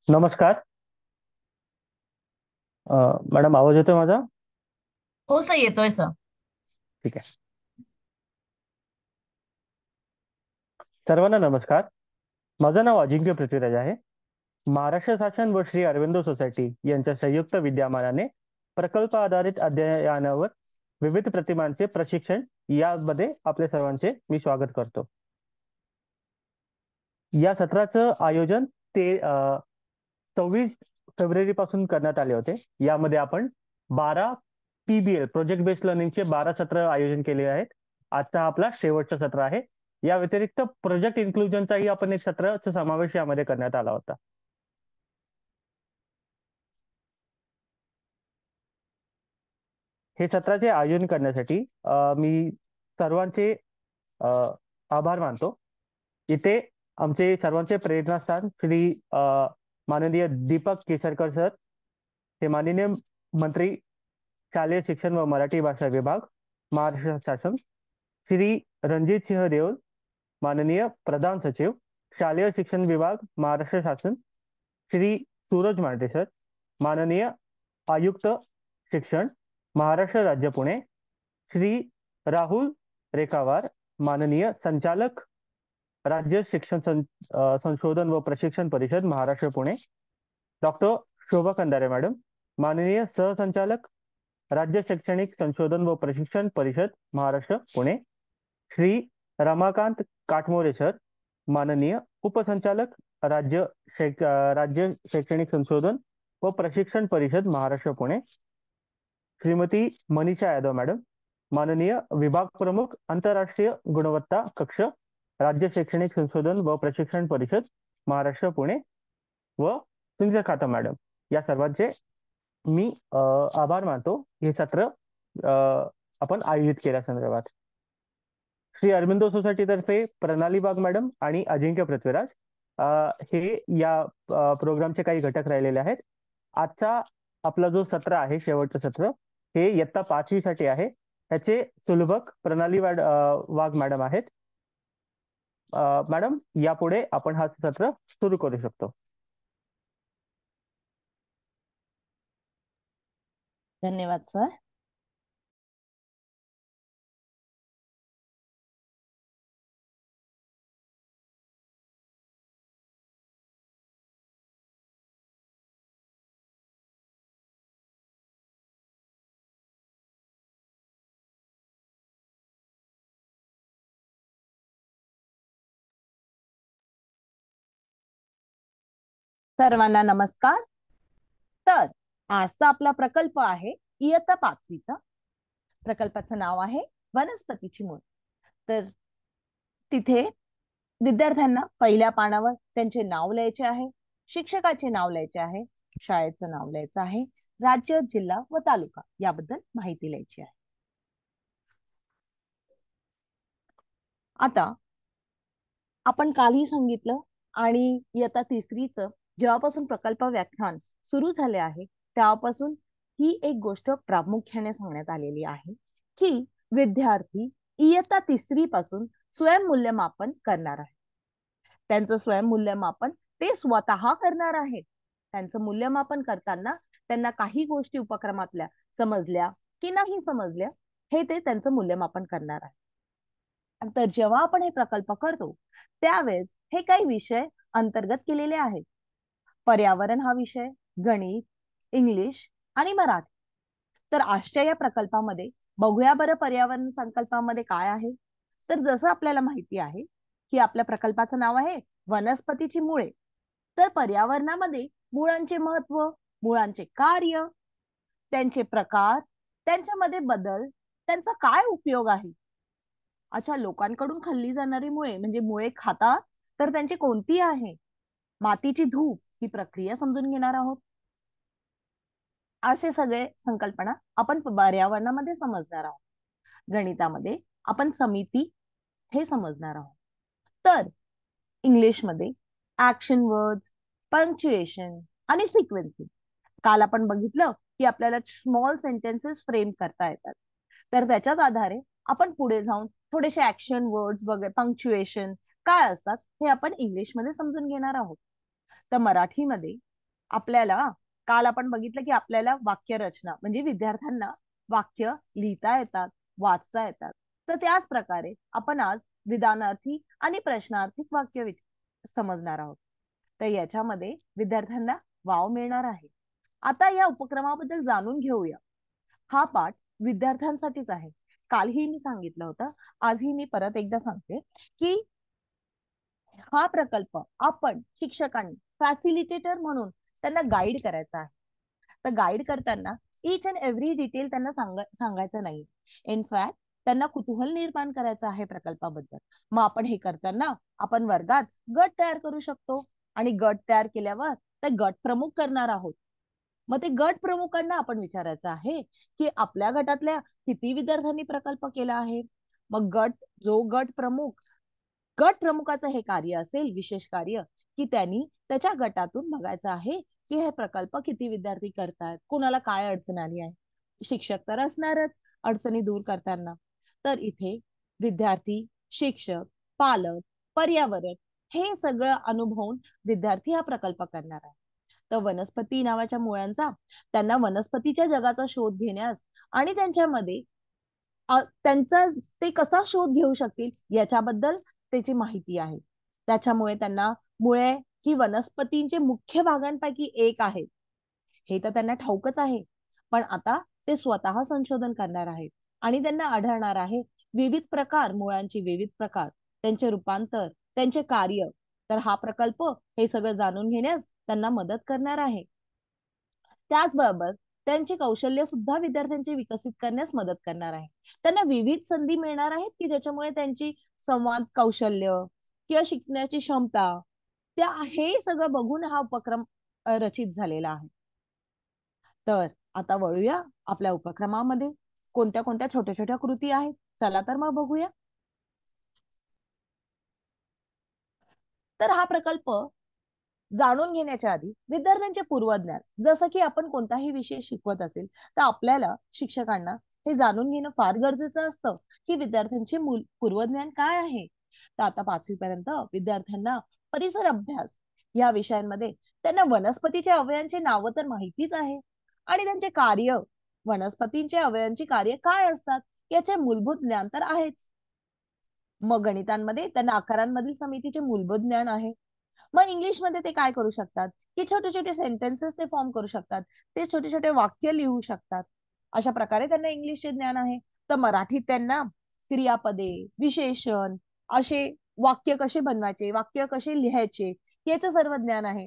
नमस्कार. मॅडम, आवाज येतोय माझा? हो सर, येतोय सर. ठीक आहे. सर्वांना नमस्कार. माझं नाव अजिंक्य पृथ्वीराज आहे. महाराष्ट्र शासन व श्री अरविंदो सोसायटी यांच्या संयुक्त विद्यमानाने प्रकल्प आधारित अध्ययनावर विविध प्रतिमांचे प्रशिक्षण यामध्ये आपले सर्वांचे मी स्वागत करतो. या सत्राचं आयोजन ते 26 फेब्रुवारी पासून करण्यात आले होते. यामध्ये आपण 12 PBL प्रोजेक्ट बेस्ड लर्निंगचे 12 सत्र आयोजन केले आहेत. आजचा आपला शेवटचा सत्र आहे. या व्यतिरिक्त प्रोजेक्ट इन्क्लुजनचाही आपण एक सत्राचा समावेश यामध्ये करण्यात आला होता. हे सत्राचे आयोजन करण्यासाठी मी सर्वांचे अ, आभार मानतो. इथे आमचे सर्वांचे प्रेरणास्थान श्री माननीय दीपक केसरकर सर, हे माननीय मंत्री शालेय शिक्षण व मराठी भाषा विभाग, महाराष्ट्र शासन, श्री रणजित सिंह देओल, माननीय प्रधान सचिव, शालेय शिक्षण विभाग, महाराष्ट्र शासन, श्री सूरज मांढरे सर, माननीय आयुक्त शिक्षण, महाराष्ट्र राज्य पुणे, श्री राहुल रेखावार, माननीय संचालक राज्य शिक्षण संशोधन व प्रशिक्षण परिषद, महाराष्ट्र पुणे, डॉक्टर शोभा कंदारे मॅडम, माननीय सहसंचालक राज्य शैक्षणिक संशोधन व प्रशिक्षण परिषद, महाराष्ट्र पुणे, श्री रमाकांत काटमोरे सर, माननीय उपसंचालक राज्य राज्य शैक्षणिक संशोधन व प्रशिक्षण परिषद, महाराष्ट्र पुणे, श्रीमती मनीषा यादव मॅडम, माननीय विभाग प्रमुख आंतरराष्ट्रीय गुणवत्ता कक्ष, राज्य शैक्षणिक संशोधन व प्रशिक्षण परिषद, महाराष्ट्र पुणे, व सुनीता खाता मॅडम, या सर्वांचे मी आभार मानतो हे सत्र आपण आयोजित केल्यासंदर्भात. श्री अरविंदो सोसायटीतर्फे प्रणाली बाग मॅडम आणि अजिंक्य पृथ्वीराज हे या प्रोग्रामचे काही घटक राहिलेले आहेत. आजचा आपला जो सत्र आहे, शेवटचं सत्र, हे इयत्ता 5वी साठी आहे. त्याचे सुलभक प्रणाली वाघ मॅडम आहेत. मॅडम, यापुढे आपण हा सत्र सुरू करू शकतो. धन्यवाद सर. सर्वांना नमस्कार. तर आजचा आपला प्रकल्प आहे इयत्ता 5वीचा. प्रकल्पाचं नाव आहे वनस्पतीची मूळ. तर तिथे विद्यार्थ्यांना पहिल्या पानावर त्यांचे नाव लिहायचे आहे, शिक्षकाचे नाव लिहायचे आहे, शाळेचं नाव लिहायचं आहे, राज्य, जिल्हा व तालुका याबद्दल माहिती लिहायची आहे. आता आपण कालही सांगितलं आणि इयत्ता 3रीचं जेव्हापासून प्रकल्प व्याख्यान सुरू झाले आहे तेव्हापासून ही एक गोष्ट प्रामुख्याने सांगण्यात आलेली आहे की विद्यार्थी इयत्ता 3री पासून स्वयंमूल्यमापन करणार आहे. त्यांचं स्वयंमूल्यमापन ते स्वतः करणार आहेत. त्यांचं मूल्यमापन करताना त्यांना काही गोष्टी उपक्रमातल्या समजल्या की नाही समजल्या हे ते त्यांचं मूल्यमापन करणार आहे. तर जेव्हा आपण हे प्रकल्प करतो त्यावेळेस हे काही विषय अंतर्गत केलेले आहेत. पर्यावरण हा विषय, गणित, इंग्लिश आणि मराठी. तर आजच्या या प्रकल्पामध्ये बघूया बरं पर्यावरण संकल्पामध्ये काय आहे. तर जसं आपल्याला माहिती आहे की आपल्या प्रकल्पाचं नाव आहे वनस्पतीची मुळे. तर पर्यावरणामध्ये मुळांचे महत्व, मुळांचे कार्य, त्यांचे प्रकार, त्यांच्यामध्ये बदल, त्यांचा काय उपयोग आहे. अच्छा, लोकांकडून खाल्ली जाणारी मुळे म्हणजे मुळे खातात तर त्यांची कोणती आहे, मातीची धूप ही प्रक्रिया समजून घेणार आहोत. असे सगळे संकल्पना आपण पर्यावरणामध्ये समजणार आहोत. गणितामध्ये आपण समिती हे समजणार आहोत. तर इंग्लिशमध्ये ऍक्शन वर्ड्स, पंक्च्युएशन आणि सिक्वेन्सिंग. काल आपण बघितलं की आपल्याला स्मॉल सेंटेन्सेस फ्रेम करता येतात. तर त्याच्याच आधारे आपण पुढे जाऊन थोडेसे ऍक्शन वर्ड्स वगैरे, पंक्च्युएशन काय असतात हे आपण इंग्लिशमध्ये समजून घेणार आहोत. तर मराठीमध्ये आपल्याला काल आपण बघितलं की आपल्याला वाक्य रचना म्हणजे विद्यार्थ्यांना वाक्य लिहिता येतात, वाचता येतात. तर त्याच प्रकारे आपण आज विधानार्थी आणि प्रश्नार्थी वाक्य समजणार आहोत. तर याच्यामध्ये विद्यार्थ्यांना वाव मिळणार आहे. आता या उपक्रमाबद्दल जाणून घेऊया. हा पाठ विद्यार्थ्यांसाठीच आहे. कालही मी सांगितलं होतं, आजही मी परत एकदा सांगते की हा प्रकल्प आपण शिक्षकांनी फॅसिलिटेटर म्हणून त्यांना गाईड करायचा आहे. तर गाईड करताना इच अँड एव्हरी डिटेल त्यांना सांगायचं नाही. इनफॅक्ट त्यांना कुतूहल निर्माण करायचं आहे प्रकल्पाबद्दल. मग आपण हे करताना आपण वर्गात गट तयार करू शकतो आणि गट तयार केल्यावर ते गट प्रमुख करणार आहोत. मग ते गट प्रमुखांना आपण विचारायचं आहे की आपल्या गटातल्या किती विद्यार्थ्यांनी प्रकल्प केला आहे. मग जो गट प्रमुख गट प्रमुखाचं हे कार्य असेल, विशेष कार्य, की त्यांनी त्याच्या गटातून बघायचं आहे की हे प्रकल्प किती विद्यार्थी करतायत, कोणाला काय अडचण आली आहे. शिक्षक तर असणारच अडचणी दूर करताना. तर इथे विद्यार्थी, शिक्षक, पालक, पर्यावरण हे सगळं अनुभवून विद्यार्थी हा प्रकल्प करणार आहे. तर वनस्पती नावाच्या मुळांचा त्यांना वनस्पतीच्या जगाचा शोध घेण्यास आणि त्यांच्यामध्ये त्यांचा ते कसा शोध घेऊ शकतील याच्याबद्दल त्याची माहिती आहे. त्याच्यामुळे त्यांना मुळे ही वनस्पतींचे मुख्य भागांपैकी एक आहे हे तर त्यांना ठाऊकच आहे. पण आता ते स्वतः संशोधन करणार आहेत आणि त्यांना आढळणार आहे विविध प्रकार, मुळांची विविध प्रकार, त्यांचे रूपांतर, त्यांचे कार्य. तर हा प्रकल्प हे सगळं जाणून घेण्यास त्यांना मदत करणार आहे. त्याचबरोबर त्यांची कौशल्य सुद्धा विद्यार्थ्यांची विकसित करण्यास मदत करणार आहे. त्यांना विविध संधी मिळणार आहेत की ज्याच्यामुळे त्यांची संवाद कौशल्य किंवा शिकण्याची क्षमता त्या हे सगळं बघून हा उपक्रम रचित झालेला आहे. तर आता वळूया आपल्या उपक्रमामध्ये कोणत्या कोणत्या छोट्या छोट्या कृती आहेत. चला तर मग बघूया. तर हा प्रकल्प जाणून घेण्याच्या आधी विद्यार्थ्यांचे पूर्वज्ञान, जसं की आपण कोणताही विषय शिकवत असेल तर आपल्याला शिक्षकांना हे जाणून घेणं फार गरजेचं असतं की विद्यार्थ्यांचे पूर्वज्ञान काय आहे. तर आता 5वी पर्यंत विद्यार्थ्यांना परिसर अभ्यास या विषयांमध्ये त्यांना वनस्पतीच्या अवयवांचे नाव तर माहितीच आहे आणि त्यांचे कार्य, वनस्पतींच्या अवयवांची कार्य काय असतात याचे मूलभूत ज्ञान तर आहेच. मग गणितांमध्ये त्यांना आकारांमधील समितीचे मूलभूत ज्ञान आहे. मग इंग्लिशमध्ये ते काय करू शकतात की छोटे छोटे सेंटेन्सेस ते फॉर्म करू शकतात, ते छोटे छोटे वाक्य लिहू शकतात. अशा प्रकारे त्यांना इंग्लिशचे ज्ञान आहे. तर मराठीत त्यांना क्रियापदे, विशेषण असे वाक्य कसे बनवायचे, वाक्य कसे लिहायचे याचं सर्व ज्ञान आहे.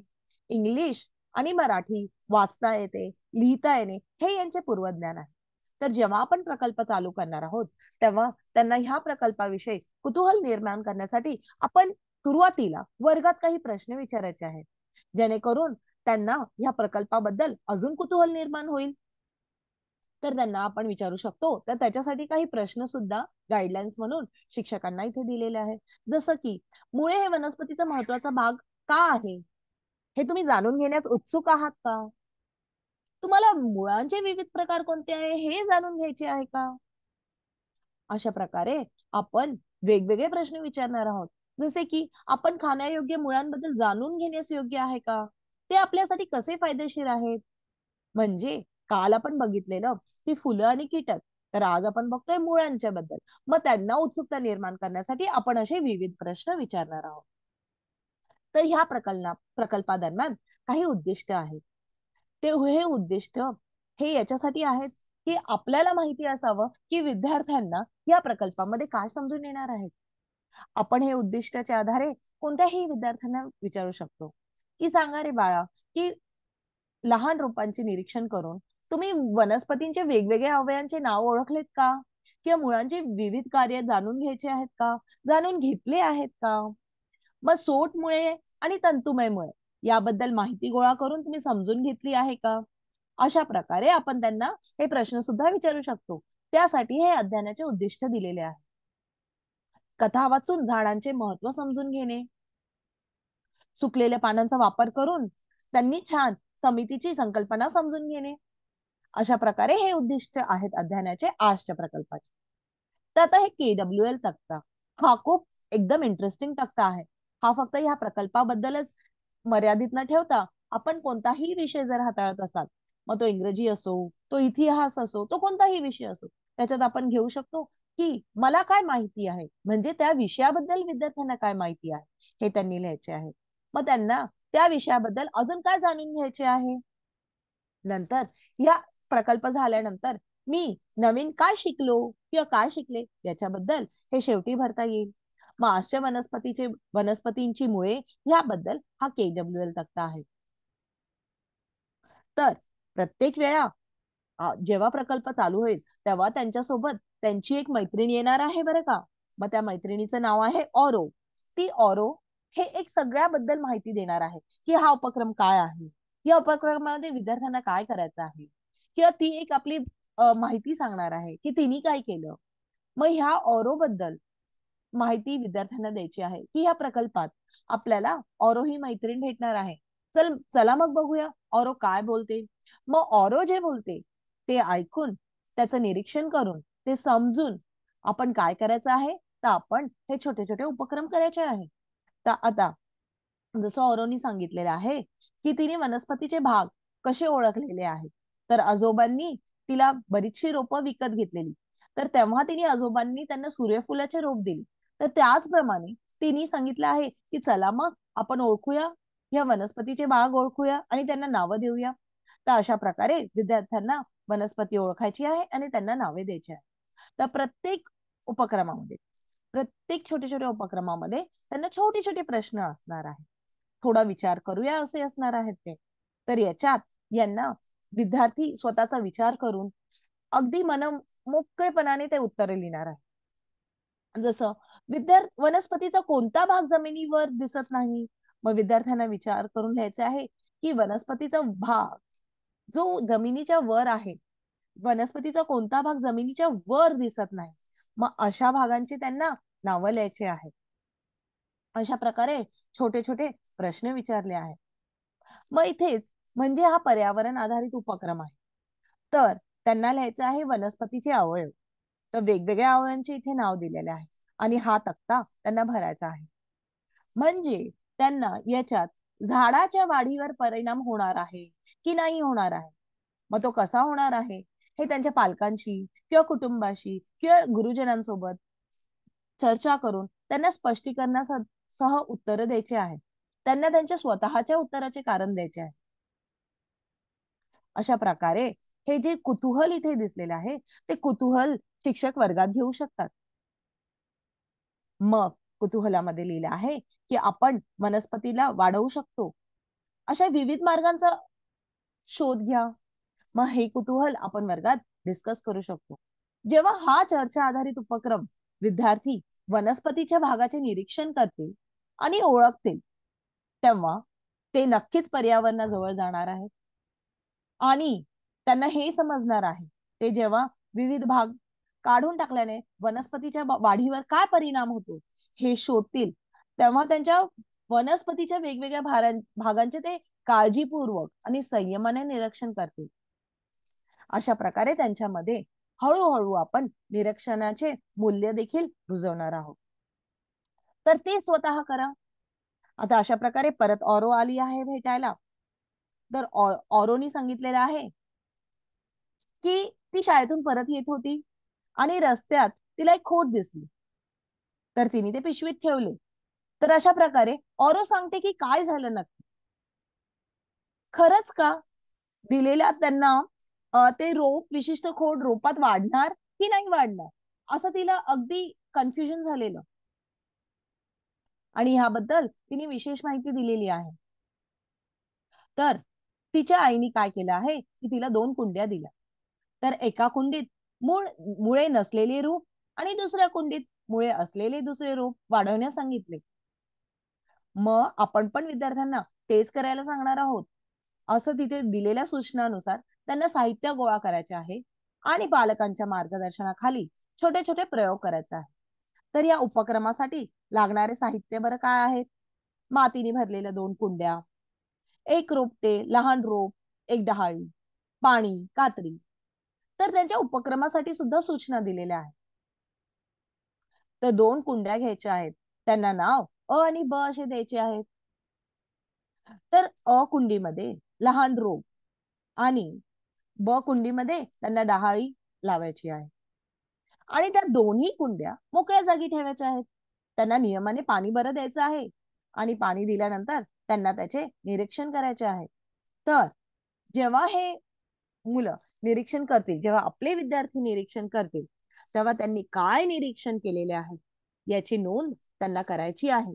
इंग्लिश आणि मराठी वाचता येते, लिहिता येणे हे यांचे पूर्वज्ञान आहे. तर जेव्हा आपण प्रकल्प चालू करणार आहोत तेव्हा त्यांना ह्या प्रकल्पाविषयी कुतूहल निर्माण करण्यासाठी आपण सुरुवातीला वर्गात काही प्रश्न विचारायचे आहेत जेणेकरून त्यांना ह्या प्रकल्पाबद्दल अजून कुतूहल निर्माण होईल. तर त्यांना आपण विचारू शकतो. तर त्याच्यासाठी काही प्रश्न सुद्धा गाईडलाईन्स म्हणून शिक्षकांना इथे दिलेले आहेत. जसं की मुळे हे वनस्पतीचा महत्वाचा भाग का आहे हे तुम्ही जाणून घेण्यास उत्सुक आहात का? तुम्हाला मुळांचे विविध प्रकार कोणते आहे हे जाणून घ्यायचे आहे का? अशा प्रकारे आपण वेगवेगळे प्रश्न विचारणार आहोत. जसे की आपण खाण्यायोग्य मुळांबद्दल जाणून घेण्यास योग्य आहे का, ते आपल्यासाठी कसे फायदेशीर आहेत. म्हणजे काल आपण बघितलेलं की फुलं आणि कीटक, तर आज आपण बघतोय मुळांच्या बद्दल. मग त्यांना उत्सुकता निर्माण करण्यासाठी आपण असे विविध प्रश्न विचारणार आहोत. तर ह्या प्रकल्पादरम्यान काही उद्दिष्ट आहेत. ते हे उद्दिष्ट हे याच्यासाठी आहेत की आपल्याला माहिती असावं की विद्यार्थ्यांना या प्रकल्पामध्ये काय समजून येणार आहे. आपण हे उद्दिष्टाच्या आधारे कोणत्याही विद्यार्थ्यांना विचारू शकतो की सांगा रे बाळा की लहान रोपांचे निरीक्षण करून तुम्ही वनस्पतींचे वेगवेगळ्या अवयवांचे नाव ओळखलेत का, किंवा मुळांचे विविध कार्य जाणून घ्यायचे आहेत का, जाणून घेतले आहेत का. मग सोटमुळे आणि तंतुमय मुळे याबद्दल माहिती गोळा करून तुम्ही समजून घेतली आहे का. अशा प्रकारे आपण त्यांना हे प्रश्न सुद्धा विचारू शकतो. त्यासाठी हे अध्ययनाचे उद्दिष्ट दिलेले आहे. कथा वाचून झाडांचे महत्व समजून घेणे, सुकलेल्या पानांचा वापर करून त्यांनी छान समितीची संकल्पना समजून घेणे. अशा प्रकारे हे उद्दिष्ट आहेत अध्ययनाचे आजच्या प्रकल्पाचे. तर आता हे KWL तक्ता हा खूप एकदम इंटरेस्टिंग तक्ता आहे. हा फक्त ह्या प्रकल्पाबद्दलच मर्यादित न ठेवता आपण कोणताही विषय जर हाताळत असाल, मग तो इंग्रजी असो, तो इतिहास असो, तो कोणताही विषय असो, त्याच्यात आपण घेऊ शकतो की मला काय माहिती आहे, म्हणजे त्या विषयाबद्दल विद्यार्थ्यांना काय माहिती आहे हे त्यांनी लिहायचे आहे. मग त्यांना त्या विषयाबद्दल अजून काय जाणून घ्यायचे आहे. नंतर या प्रकल्प झाल्यानंतर मी नवीन काय शिकलो किंवा काय शिकले याच्याबद्दल हे शेवटी भरता येईल. मग आजच्या वनस्पतींची मुळे याबद्दल हा KWL तक्ता आहे. तर प्रत्येक वेळा जेव्हा प्रकल्प चालू होईल तेव्हा त्यांच्यासोबत त्यांची एक मैत्रीण येणार आहे बरं का. मग त्या मैत्रिणीचं नाव आहे ऑरो. ती ऑरो हे एक सगळ्याबद्दल माहिती देणार आहे की हा उपक्रम काय आहे, या उपक्रमामध्ये विद्यार्थ्यांना काय करायचं आहे, किंवा ती एक आपली माहिती सांगणार आहे की तिने काय केलं. मग ह्या ऑरो बद्दल माहिती विद्यार्थ्यांना द्यायची आहे की या प्रकल्पात आपल्याला ऑरो ही मैत्रीण भेटणार आहे. चला मग बघूया ऑरो काय बोलते. मग ऑरो जे बोलते ते ऐकून, त्याचं निरीक्षण करून, ते समजून आपण काय करायचं आहे, तर आपण हे छोटे छोटे उपक्रम करायचे आहे. तर आता जसं औरवनी सांगितलेलं आहे की तिने वनस्पतीचे भाग कसे ओळखलेले आहेत. तर आजोबांनी तिला बरीचशी रोपं विकत घेतलेली, तर तेव्हा तिने आजोबांनी त्यांना सूर्यफुलाचे रोप दिले. तर त्याचप्रमाणे तिने सांगितलं आहे की चला मग आपण ओळखूया, या वनस्पतीचे भाग ओळखूया आणि त्यांना नावं देऊया. तर अशा प्रकारे विद्यार्थ्यांना वनस्पती ओळखायची आहे आणि त्यांना नावे द्यायची आहे. तर उपक्रमामध्ये प्रत्येक छोट्या छोट्या उपक्रमामध्ये त्यांना छोटे छोटे प्रश्न असणार आहेत. थोडा विचार करूया असे असणार आहेत ते. तर याच्यात यांना विद्यार्थी स्वतःचा विचार करून अगदी मोकळेपणाने ते उत्तरे लिहिणार आहे. जसं वनस्पतीचा कोणता भाग जमिनीवर दिसत नाही, मग विद्यार्थ्यांना विचार करून लिहायचा आहे की वनस्पतीचा भाग जो जमिनीच्या वर आहे, वनस्पतीचा कोणता भाग जमिनीच्या वर दिसत नाही, मग अशा भागांची त्यांना नावं लिहायची आहेत. अशा प्रकारे छोटे छोटे प्रश्न विचारले आहेत. मग इथेच म्हणजे हा पर्यावरण आधारित उपक्रम आहे. तर त्यांना लिहायचं आहे वनस्पतीचे अवयव. तर वेगवेगळ्या अवयवांचे इथे नाव दिलेले आहे आणि हा तक्ता त्यांना भरायचा आहे. म्हणजे त्यांना याच्यात झाडाच्या वाढीवर परिणाम होणार आहे की नाही होणार आहे, मग तो कसा होणार आहे हे त्यांच्या पालकांशी किंवा कुटुंबाशी किंवा गुरुजनांसोबत चर्चा करून त्यांना स्पष्टीकरणासह उत्तर द्यायचे आहे. त्यांना त्यांच्या स्वतःच्या उत्तराचे कारण द्यायचे आहे. अशा प्रकारे हे जे कुतूहल इथे दिसलेले आहे ते कुतूहल शिक्षक वर्गात घेऊ शकतात. मग कुतूहलामध्ये लिहिलं आहे की आपण वनस्पतीला वाढवू शकतो, अशा विविध मार्गांचा शोध घ्या. मग हे कुतूहल आपण वर्गात डिस्कस करू शकतो. जेव्हा हा चर्चा आधारित उपक्रम विद्यार्थी वनस्पतीच्या भागाचे निरीक्षण करतील आणि ओळखतील, तेव्हा ते नक्कीच पर्यावरणाजवळ जाणार आहेत आणि त्यांना हे समजणार आहे ते जेव्हा विविध भाग काढून टाकल्याने वनस्पतीच्या वाढीवर काय परिणाम होतो हे शोधतील, तेव्हा त्यांच्या वनस्पतीच्या वेगवेगळ्या भागांचे ते काळजीपूर्वक आणि संयमाने निरीक्षण करतील. अशा प्रकारे त्यांच्यामध्ये हळूहळू आपण निरीक्षणाचे मूल्य देखील रुजवणार आहोत. तर ते स्वतः करा. आता अशा प्रकारे परत ऑरो आली आहे भेटायला. तर ऑरोनी सांगितलेलं आहे की ती शाळेतून परत येत होती आणि रस्त्यात तिला एक खोड दिसली, तर तिने ते पिशवीत ठेवले. तर अशा प्रकारे ऑरो सांगते की काय झालं नक्की. खरंच का दिलेल्या त्यांना ते विशिष्ट खोड रोपात वाढणार की नाही वाढणार असं तिला अगदी कन्फ्युजन झालेलं, आणि ह्याबद्दल तिने विशेष माहिती दिलेली आहे. तर तिच्या आईने काय केलं आहे की तिला 2 कुंड्या दिल्या. तर एका कुंडीत मुळे नसलेले रूप आणि दुसऱ्या कुंडीत मुळे असलेले दुसरे रूप वाढवण्यास सांगितले. मग आपण पण विद्यार्थ्यांना तेच करायला सांगणार आहोत. असं तिथे दिलेल्या सूचनानुसार त्यांना साहित्य गोळा करायचे आहे आणि पालकांच्या मार्गदर्शनाखाली छोटे छोटे प्रयोग करायचे आहे. तर या उपक्रमासाठी लागणारे साहित्य बरं काय आहेत. मातीने भरलेल्या 2 कुंड्या, एक रोपटे, लहान रोप, एक डहाळी, पाणी, कात्री. तर त्यांच्या उपक्रमासाठी सुद्धा सूचना दिलेल्या आहेत. तर 2 कुंड्या घ्यायच्या आहेत, त्यांना नाव अ आणि ब असे द्यायचे आहेत. तर अ कुंडीमध्ये लहान रोप आणि ब कुंडीमध्ये त्यांना डहाळी लावायची आहे आणि त्या दोन्ही कुंड्या मोकळ्या जागी ठेवायच्या आहेत. त्यांना नियमाने पाणी बरं द्यायचं आहे आणि पाणी दिल्यानंतर त्यांना त्याचे निरीक्षण करायचे आहे. तर जेव्हा हे मुलं निरीक्षण करतील, जेव्हा आपले विद्यार्थी निरीक्षण करतील, तेव्हा त्यांनी काय निरीक्षण केलेले आहे याची नोंद त्यांना करायची आहे.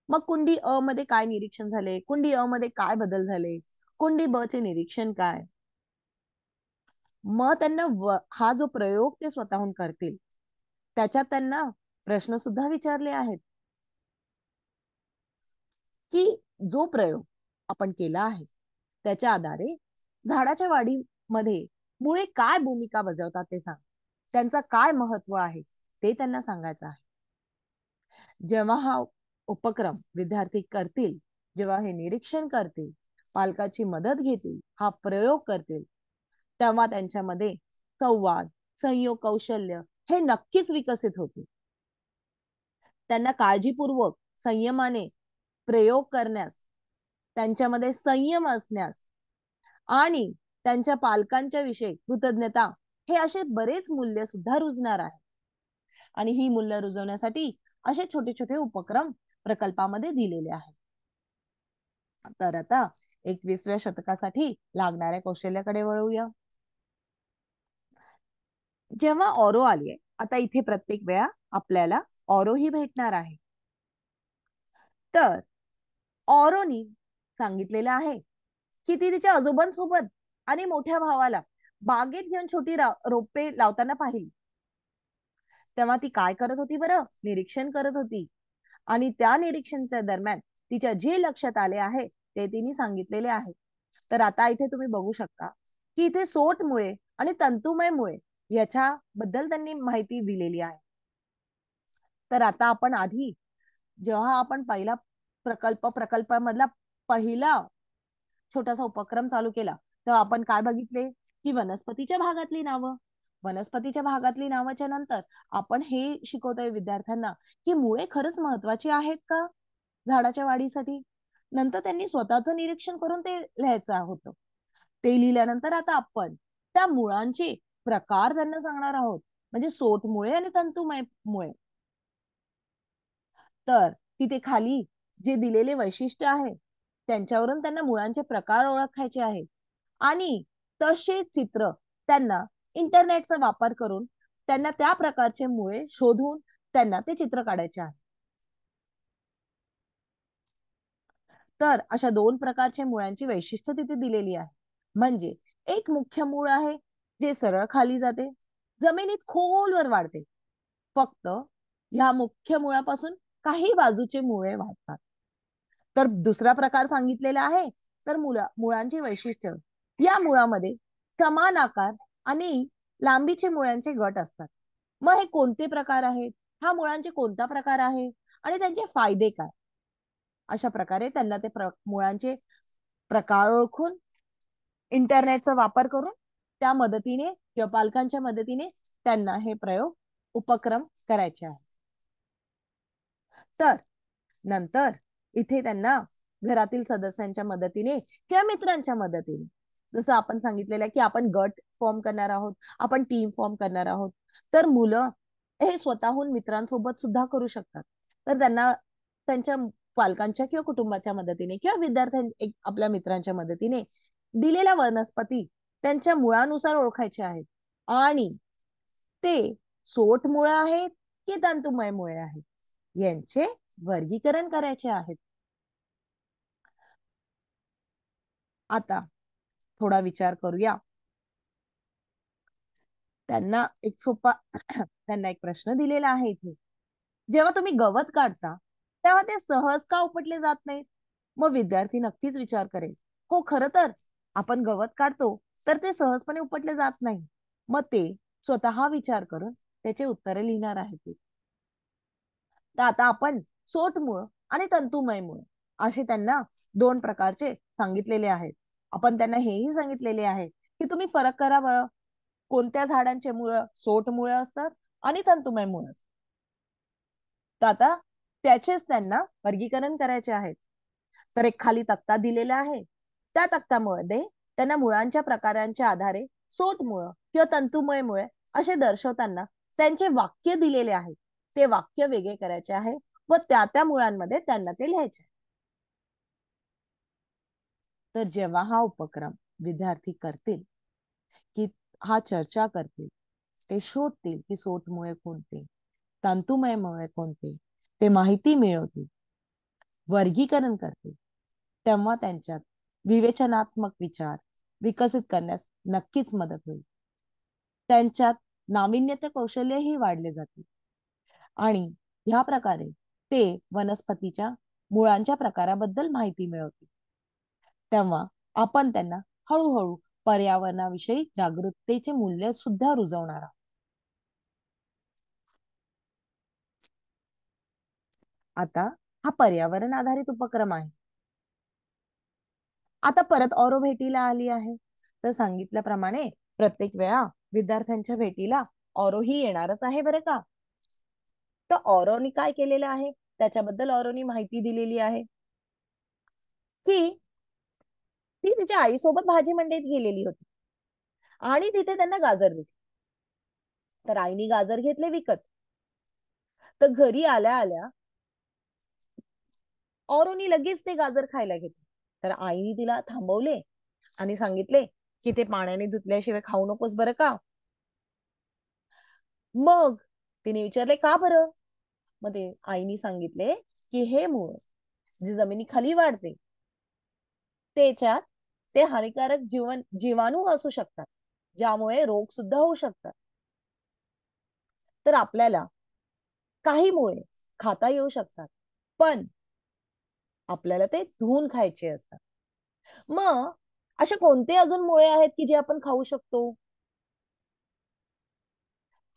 मग कुंडी अ मध्ये काय निरीक्षण झाले, कुंडी अ मध्ये काय बदल झाले, कुंडी ब चे निरीक्षण काय, मग त्यांना हा जो प्रयोग ते स्वतःहून करतील त्याच्यात त्यांना प्रश्न सुद्धा विचारले आहेत की जो प्रयोग आपण केला आहे त्याच्या आधारे झाडाच्या वाढीमध्ये मुळे काय भूमिका बजावतात ते सांग, त्यांचा काय महत्व आहे ते त्यांना सांगायचं आहे. जेव्हा हा उपक्रम विद्यार्थी करतील, जेव्हा हे निरीक्षण करतील, पालकाची मदत घेतील, हा प्रयोग करतील, तेव्हा त्यांच्यामध्ये संवाद, संयोग कौशल्य हे नक्कीच विकसित होतील. त्यांना काळजीपूर्वक संयमाने प्रयोग करण्यास, त्यांच्यामध्ये संयम असण्यास आणि त्यांच्या पालकांच्या विषयी कृतज्ञता हे असे बरेच मूल्य सुद्धा रुजणार आहे. आणि ही मूल्य रुजवण्यासाठी असे छोटे छोटे उपक्रम प्रकल्पामध्ये दिलेले आहेत. तर आता 21व्या शतकासाठी लागणाऱ्या कौशल्याकडे वळूया. जेव्हा ऑरो आली आहे, आता इथे प्रत्येक वेळा आपल्याला ऑरो ही भेटणार आहे. तर ऑरोनी सांगितलेलं आहे की ती तिच्या आजोबांसोबत आणि मोठ्या भावाला बागेत घेऊन छोटी रोपे लावताना पाहिली. तेव्हा ती काय करत होती बरं? निरीक्षण करत होती. आणि त्या निरीक्षणाच्या दरम्यान तिच्या जे लक्षात आले आहे ते तिने सांगितलेले आहे. तर आता इथे तुम्ही बघू शकता की इथे सोटमुळे आणि तंतुमयमुळे याच्याबद्दल त्यांनी माहिती दिलेली आहे. तर आता आपण आधी जेव्हा आपण पहिला प्रकल्पामधला पहिला छोटासा उपक्रम चालू केला तेव्हा आपण काय बघितले की वनस्पतीच्या भागातली नावं, वनस्पतीच्या भागातली नावाच्या नंतर आपण हे शिकवतोय विद्यार्थ्यांना की मुळे खरंच महत्वाची आहेत का झाडाच्या वाढीसाठी. नंतर त्यांनी स्वतःचं निरीक्षण करून ते लिहायचं होतं. ते लिहिल्यानंतर आता आपण त्या मुळांचे प्रकार त्यांना सांगणार आहोत, म्हणजे सोटमुळे आणि तंतुमय मुळे. तर तिथे खाली जे दिलेले वैशिष्ट्य आहे त्यांच्यावरून त्यांना मुळांचे प्रकार ओळखायचे आहेत आणि तसे चित्र त्यांना इंटरनेटचा वापर करून त्यांना त्या प्रकारचे मुळे शोधून त्यांना ते चित्र काढायचे आहे. तर अशा दोन प्रकारच्या मुळांची वैशिष्ट्य तिथे दिलेली आहे. म्हणजे एक मुख्य मूळ आहे जे सरळ खाली जाते, जमिनीत खोलवर वाढते. फक्त ह्या मुख्य मुळापासून काही बाजूचे मुळे वाढतात. तर दुसरा प्रकार सांगितलेला आहे तर मुळांची वैशिष्ट्य, या मुळामध्ये समान आकार आणि लांबीचे मुळांचे गट असतात. मग हे कोणते प्रकार आहेत, हा मुळांचे कोणता प्रकार आहे आणि त्यांचे फायदे काय, अशा प्रकारे त्यांना ते मुळांचे प्रकार ओळखून इंटरनेटचा वापर करून त्या मदतीने किंवा पालकांच्या मदतीने त्यांना हे प्रयोग उपक्रम करायचे आहे. तर नंतर इथे त्यांना घरातील सदस्यांच्या मदतीने किंवा मित्रांच्या मदतीने, जसं आपण सांगितलेलं आहे की आपण गट फॉर्म करणार आहोत, आपण टीम फॉर्म करणार आहोत, तर मुलं हे स्वतःहून मित्रांसोबत सुद्धा करू शकतात. तर त्यांना त्यांच्या पालकांच्या किंवा कुटुंबाच्या मदतीने किंवा आपल्या मित्रांच्या मदतीने दिलेल्या वनस्पती त्यांच्या मुळानुसार ओळखायचे आहेत आणि ते सोट मुळे आहेत की तंतुमय मुळे आहेत यांचे वर्गीकरण करायचे आहेत. आता थोडा विचार करूया. त्यांना एक सोपा त्यांना एक प्रश्न दिलेला आहे इथे. जेव्हा तुम्ही गवत काढता तेव्हा ते सहज का उपटले जात नाहीत? मग विद्यार्थी नक्कीच विचार करेल, हो खरं तर आपण गवत काढतो तर ते सहजपणे उपटले जात नाही. मग ते स्वतः विचार करून त्याचे उत्तरे लिहिणार आहेत. तर आता आपण सोटमुळ आणि तंतुमय मूळ असे त्यांना दोन प्रकारचे सांगितलेले आहेत. आपण त्यांना हेही सांगितलेले आहे की तुम्ही फरक करा बरं, कोणत्या झाडांचे मुळ सोटमुळे असतात आणि तंतुमय मूळ असतात. तर आता त्याचेच त्यांना वर्गीकरण करायचे आहेत. तर एक खाली तक्ता दिलेला आहे. त्या तक्त्यामध्ये त्यांना मुळांच्या प्रकारांच्या आधारे सोटमुळं किंवा तंतुमय मुळे असे दर्शवताना त्यांचे वाक्य दिलेले आहे. ते वाक्य वेगळे करायचे आहे व त्या त्या मुळांमध्ये त्यांना ते लिहायचे. तर जेव्हा हा उपक्रम विद्यार्थी करतील, की हा चर्चा करतील, ते शोधतील की सोटमुळे कोणते, तंतुमय मुळे कोणते, ते माहिती मिळवतील, वर्गीकरण करतील, तेव्हा त्यांच्यात विवेचनात्मक विचार विकसित करण्यास नक्कीच मदत होईल. त्यांच्यात नाविन्यता कौशल्यही वाढले जातील आणि ह्या प्रकारे ते वनस्पतीच्या मुळांच्या प्रकाराबद्दल माहिती मिळवतील. तेव्हा आपण त्यांना हळूहळू पर्यावरणाविषयी जागरूकतेचे मूल्य सुद्धा रुजवणार आहोत. आता हा पर्यावरण आधारित उपक्रम आहे. आता परत ऑरो भेटीला आली आहे. तर सांगितल्याप्रमाणे प्रत्येक वेळा विद्यार्थ्यांच्या भेटीला ऑरो ही येणारच आहे बरं का. तर ऑरोनी काय केलेलं आहे त्याच्याबद्दल ऑरोनी माहिती दिलेली आहे की ती तिच्या आईसोबत भाजी मंडईत गेलेली होती आणि तिथे त्यांना गाजर दिसले. तर आईनी गाजर घेतले विकत. तर घरी आल्या आल्या औरोनी लगेच ते गाजर खायला घेतले. तर आईने तिला थांबवले आणि सांगितले की ते पाण्याने धुतल्याशिवाय खाऊ नकोस बरं का. मग तिने विचारले का बरं. मग ते आईने सांगितले की हे मूळ जे जमिनीखाली वाढते त्याच्यात ते हानिकारक जीवाणू असू शकतात ज्यामुळे रोग सुद्धा होऊ शकतात. तर आपल्याला काही मुळे खाता येऊ शकतात पण आपल्याला ते धुवून खायचे असतात. मग असे कोणते अजून मुळे आहेत की जे आपण खाऊ शकतो.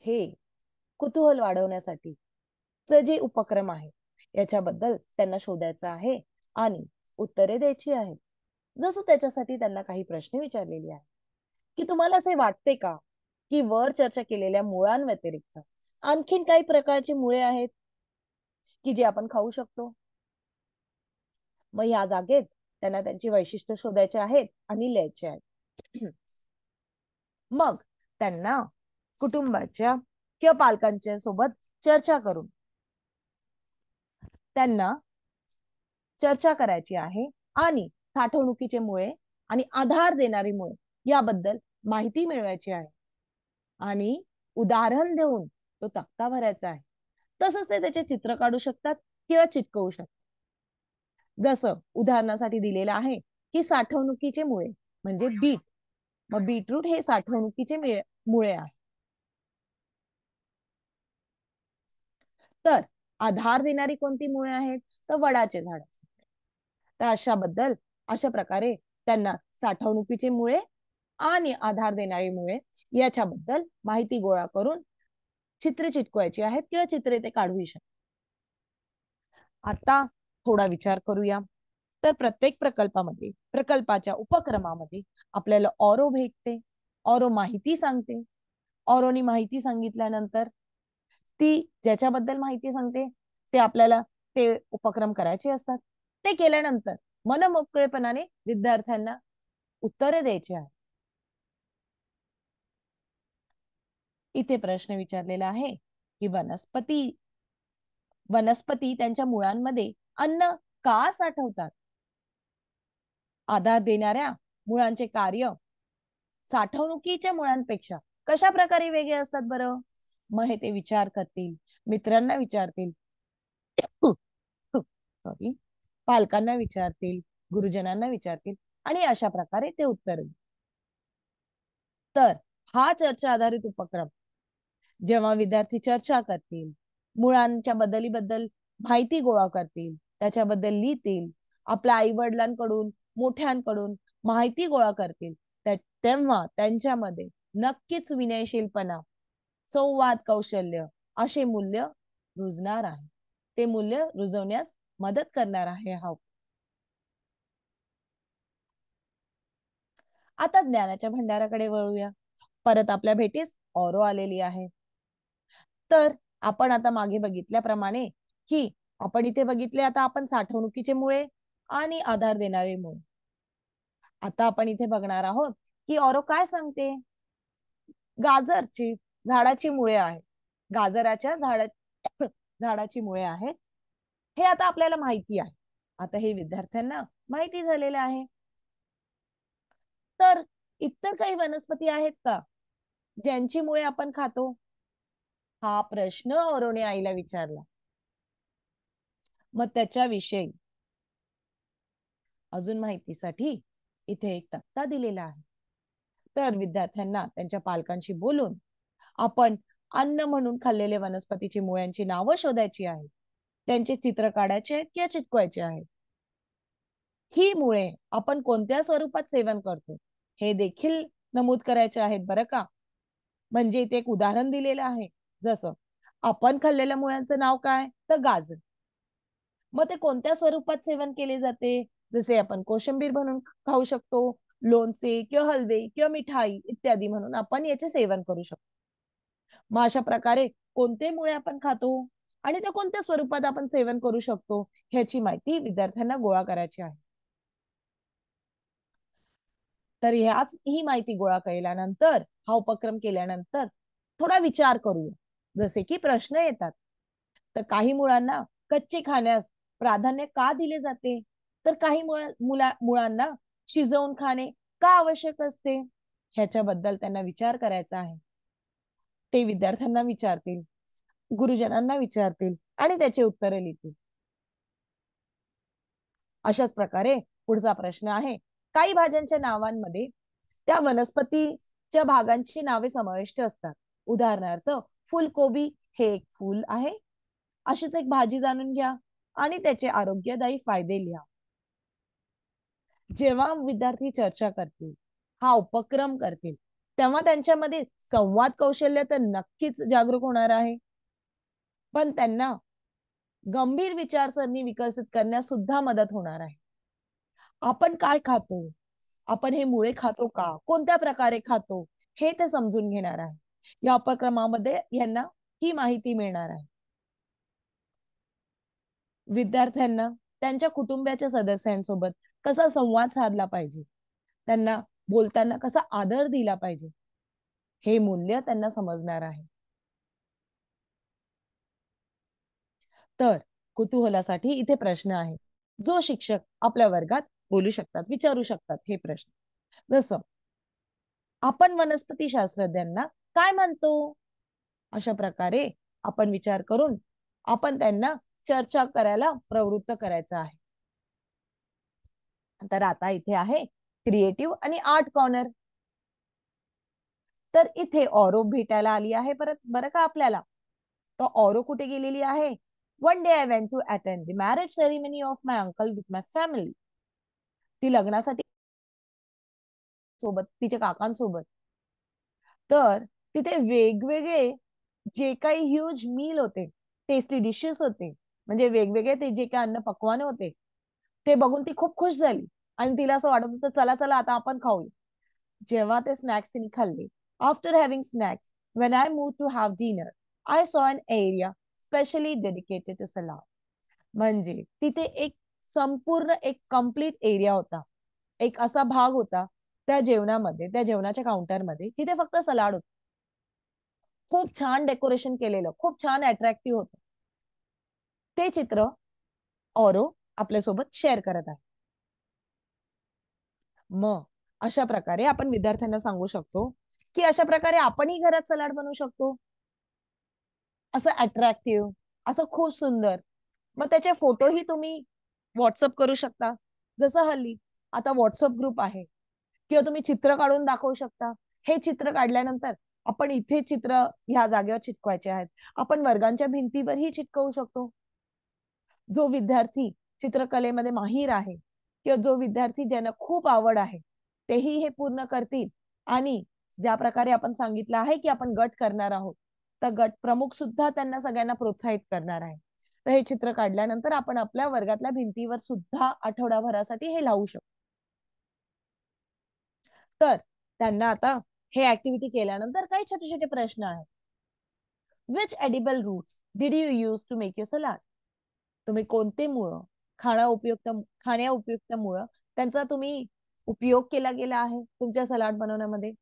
हे कुतूहल वाढवण्यासाठी जे उपक्रम आहे याच्याबद्दल त्यांना शोधायचं आहे आणि उत्तरे द्यायची आहेत. जसं त्याच्यासाठी त्यांना काही प्रश्न विचारलेले आहेत की तुम्हाला असे वाटते का की वर चर्चा केलेल्या मुळांव्यतिरिक्त आणखीन काही प्रकारची मुळे आहेत की जे आपण खाऊ शकतो. मग या जागेत त्यांना त्यांची वैशिष्ट्य शोधायचे आहेत आणि लिहायचे आहेत. मग त्यांना कुटुंबाच्या किंवा पालकांच्या सोबत चर्चा करून त्यांना चर्चा करायची आहे आणि साठवणुकीचे मुळे आणि आधार देणारी मुळे याबद्दल माहिती मिळवायची आहे आणि उदाहरण देऊन तो तक्ता भरायचा आहे. तसंच ते त्याचे चित्र काढू शकतात किंवा चिटकवू शकतात. जसं उदाहरणासाठी दिलेलं आहे की साठवणुकीचे मुळे म्हणजे बीट. मग बीटरूट हे साठवणुकीचे मुळे आहे. तर आधार देणारी कोणती मुळे आहेत तर वडाचे झाड. तर अशा प्रकारे त्यांना साठवणुकीचे मुळे आणि आधार देणारी मुळे याच्याबद्दल माहिती गोळा करून चित्रे चिटकवायची आहेत किंवा चित्रे ते काढू शकतात. आता थोडा विचार करूया. तर प्रत्येक प्रकल्पाच्या उपक्रमामध्ये आपल्याला ऑरो भेटते. ऑरो माहिती सांगते. ऑरोनी माहिती सांगितल्यानंतर ती ज्याच्याबद्दल माहिती सांगते ते आपल्याला ते उपक्रम करायचे असतात. ते केल्यानंतर मनमोकळेपणाने विद्यार्थ्यांना उत्तरे द्यायची आहेत. इथे प्रश्न विचारलेला आहे की वनस्पती त्यांच्या मुळांमध्ये अन्न का साठवतात. आधार देणाऱ्या मुळांचे कार्य साठवणुकीच्या मुळांपेक्षा कशा प्रकारे वेगळे असतात बरं. मग हे ते विचार करतील, मित्रांना विचारतील, सॉरी, पालकांना विचारतील, गुरुजनांना विचारतील आणि अशा प्रकारे ते उत्तर देईल. तर हा चर्चा आधारित उपक्रम जेव्हा विद्यार्थी चर्चा करतील, मुळांच्या बद्दल माहिती गोळा करतील, त्याच्याबद्दल लिहितील, आपल्या आई वडिलांकडून मोठ्यांकडून माहिती गोळा करतील, तेव्हा त्यांच्यामध्ये नक्कीच विनयशीलपणा, संवाद कौशल्य असे मूल्य रुजणार आहे. ते मूल्य रुजवण्यास मदत करणार आहे हा. आता ज्ञानाच्या भंडाराकडे वळूया. परत आपल्या भेटीस ऑरो आलेली आहे. तर आपण आता मागे बघितल्याप्रमाणे की आपण इथे बघितले आता आपण साठवणुकीचे मुळे आणि आधार देणारे मूळ. आता आपण इथे बघणार आहोत की ऑरो काय सांगते. गाजरची झाडाची मुळे आहेत, गाजराच्या झाडाची मुळे आहेत, हे आता आपल्याला माहिती आहे. आता हे विद्यार्थ्यांना माहिती झालेलं आहे. तर इतर काही वनस्पती आहेत का ज्यांची मुळे आपण खातो? हा प्रश्न ऑरोने आईला विचारला. मग त्याच्याविषयी अजून माहितीसाठी इथे एक तक्ता दिलेला आहे. तर विद्यार्थ्यांना त्यांच्या पालकांशी बोलून आपण अन्न म्हणून खाल्लेले वनस्पतीची मुळ्यांची नावं शोधायची आहेत, त्यांचे चित्र काढायचे आहेत किंवा चिटकवायचे आहेत. ही मुळे आपण कोणत्या स्वरूपात सेवन करतो हे देखील नमूद करायचे आहेत बरं का. म्हणजे इथे एक उदाहरण दिलेलं आहे. जसं आपण खाल्लेल्या मुळ्यांचं नाव काय, तर गाजर. मग ते कोणत्या स्वरूपात सेवन केले जाते? जसे आपण कोशिंबीर बनवून खाऊ शकतो, लोणचे किंवा हलवे किंवा मिठाई इत्यादी म्हणून आपण याचे सेवन करू शकतो. मग अशा प्रकारे कोणते मुळे आपण खातो आणि ते कोणत्या स्वरूपात आपण सेवन करू शकतो ह्याची माहिती विद्यार्थ्यांना गोळा करायची आहे. तर ही माहिती गोळा केल्यानंतर, हा उपक्रम केल्यानंतर थोडा विचार करूया. जसे की प्रश्न येतात. तर काही मुळांना कच्चे खाण्यास प्राधान्य का दिले जाते, तर काही मुळांना शिजवून खाणे का आवश्यक असते, ह्याच्याबद्दल त्यांना विचार करायचा आहे. ते विद्यार्थ्यांना विचारतील, गुरुजनांना विचारतील आणि त्याचे उत्तरे लिहितील. अशाच प्रकारे पुढचा प्रश्न आहे, काही भाज्यांच्या नावांमध्ये त्या वनस्पतीच्या भागांची नावे समाविष्ट असतात. उदाहरणार्थ फुलकोबी हे एक फूल आहे. अशीच एक भाजी जाणून घ्या आणि त्याचे आरोग्यदायी फायदे लिहा. जेव्हा विद्यार्थी चर्चा करतील, हा उपक्रम करतील, तेव्हा त्यांच्यामध्ये संवाद कौशल्य तर नक्कीच जागरूक होणार आहे, पण त्यांना गंभीर विचारसरणी विकसित करण्यास सुद्धा मदत होणार आहे. आपण काय खातो, आपण हे मुळे खातो का, कोणत्या प्रकारे खातो, हे ते समजून घेणार आहे. या उपक्रमामध्ये यांना ही माहिती मिळणार आहे. विद्यार्थ्यांना त्यांच्या कुटुंबाच्या सदस्यांसोबत कसा संवाद साधला पाहिजे, त्यांना बोलताना कसा आदर दिला पाहिजे, हे मूल्य त्यांना समजणार आहे. तर कुतूहलासाठी इथे प्रश्न आहे, जो शिक्षक आपल्या वर्गात बोलू शकतात, विचारू शकतात हे प्रश्न. जसं आपण वनस्पती शास्त्रज्ञांना काय म्हणतो, अशा प्रकारे आपण विचार करून आपण त्यांना चर्चा करायला प्रवृत्त करायचं आहे. तर आता इथे आहे क्रिएटिव्ह आणि आर्ट कॉर्नर. तर इथे ऑरो भेटायला आली आहे परत बरं का आपल्याला. तर ऑरो कुठे गेलेली आहे? One day I went to attend the marriage ceremony of my uncle with my family. ती लग्नासाठी सोबत, तिच्या काकांसोबत. तर तिथे वेगवेगळे जे काही ह्यूज मील होते, टेस्टी डिशेस होते, म्हणजे वेगवेगळे ते जे काही अन्न पक्वाने होते, ते बघून ती खूप खुश झाली आणि तिला असं वाटत होतं चला चला आता आपण खाऊ. जेव्हा ते स्नॅक्स तिने खाल्ले, after having snacks when I moved to have dinner, I saw an area specially dedicated to salad. म्हणजे तिथे एक संपूर्ण एक कम्प्लीट एरिया होता, एक असा भाग होता त्या जेवणामध्ये, त्या जेवणाच्या काउंटरमध्ये, तिथे फक्त सलाड होत. खूप छान डेकोरेशन केलेलं, खूप छान अट्रॅक्टिव्ह होतं. ते चित्र ऑरो आपल्यासोबत शेअर करत आहे. मग अशा प्रकारे आपण विद्यार्थ्यांना सांगू शकतो की अशा प्रकारे आपणही घरात सलाड बनवू शकतो, असं अट्रॅक्टिव्ह, असं खूप सुंदर. मग त्याचे फोटोही तुम्ही व्हॉट्सअप करू शकता. जसं हल्ली आता व्हॉट्सअप ग्रुप आहे, किंवा तुम्ही चित्र काढून दाखवू शकता. हे चित्र काढल्यानंतर आपण इथे चित्र ह्या जागेवर चिटकवायचे आहेत, आपण वर्गांच्या भिंतीवरही चिटकवू शकतो. जो विद्यार्थी चित्रकलेमध्ये माहीर आहे किंवा जो विद्यार्थी ज्यांना खूप आवड आहे, तेही हे पूर्ण करतील. आणि ज्या प्रकारे आपण सांगितलं आहे की आपण गट करणार आहोत, तर गट प्रमुख सुद्धा त्यांना सगळ्यांना प्रोत्साहित करणार आहे. तर हे चित्र काढल्यानंतर आपण आपल्या वर्गातल्या भिंतीवर सुद्धा आठवड्याभरासाठी हे लावू शकतो. तर त्यांना आता हे ऍक्टिव्हिटी केल्यानंतर काही छोटे छोटे प्रश्न आहेत. Which edible roots did you use to make your salad? तुम्ही कोणते मूळ खाण्या उपयुक्तमुळं त्यांचा तुम्ही उपयोग केला गेला आहे तुमच्या सलाड बनवण्यामध्ये.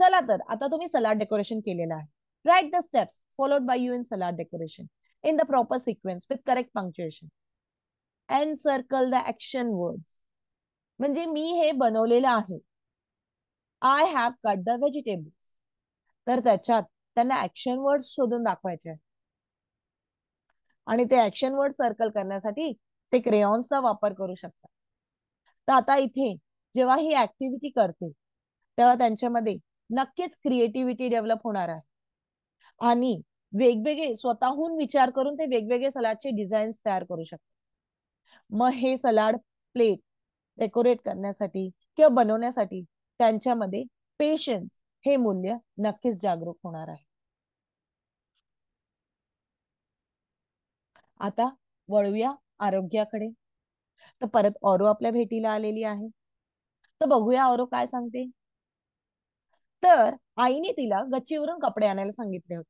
चला तर आता तुम्ही सलाड डेकोरेशन केलेलं आहे. Write the steps followed by you in salad decoration in the proper sequence with correct punctuation and circle the action words. म्हणजे मी हे बनवलेलं आहे. I have cut the vegetables. तर त्याच्यात त्यांना ऍक्शन वर्ड शोधून दाखवायचे आहे. आणि ते ऍक्शन वर्ड सर्कल करण्यासाठी ते क्रेयॉन्सचा वापर करू शकतात. तर आता इथे जेव्हा ही ऍक्टिव्हिटी करते तेव्हा त्यांच्यामध्ये नक्कीच क्रिएटिव्हिटी डेव्हलप होणार आहे. आणि वेगवेगळे स्वतःहून विचार करून ते वेगवेगळे सलाडचे डिझाईन्स तयार करू शकतात. मग हे सलाड प्लेट डेकोरेट करण्यासाठी किंवा बनवण्यासाठी त्यांच्यामध्ये पेशन्स हे मूल्य नक्कीच जागरूक होणार आहे. आता वळूया आरोग्याकडे. तर परत ऑरो आपल्या भेटीला आलेली आहे. तर बघूया ऑरो काय सांगते. तर आईने तिला गच्चीवरून कपडे आणायला सांगितले होते.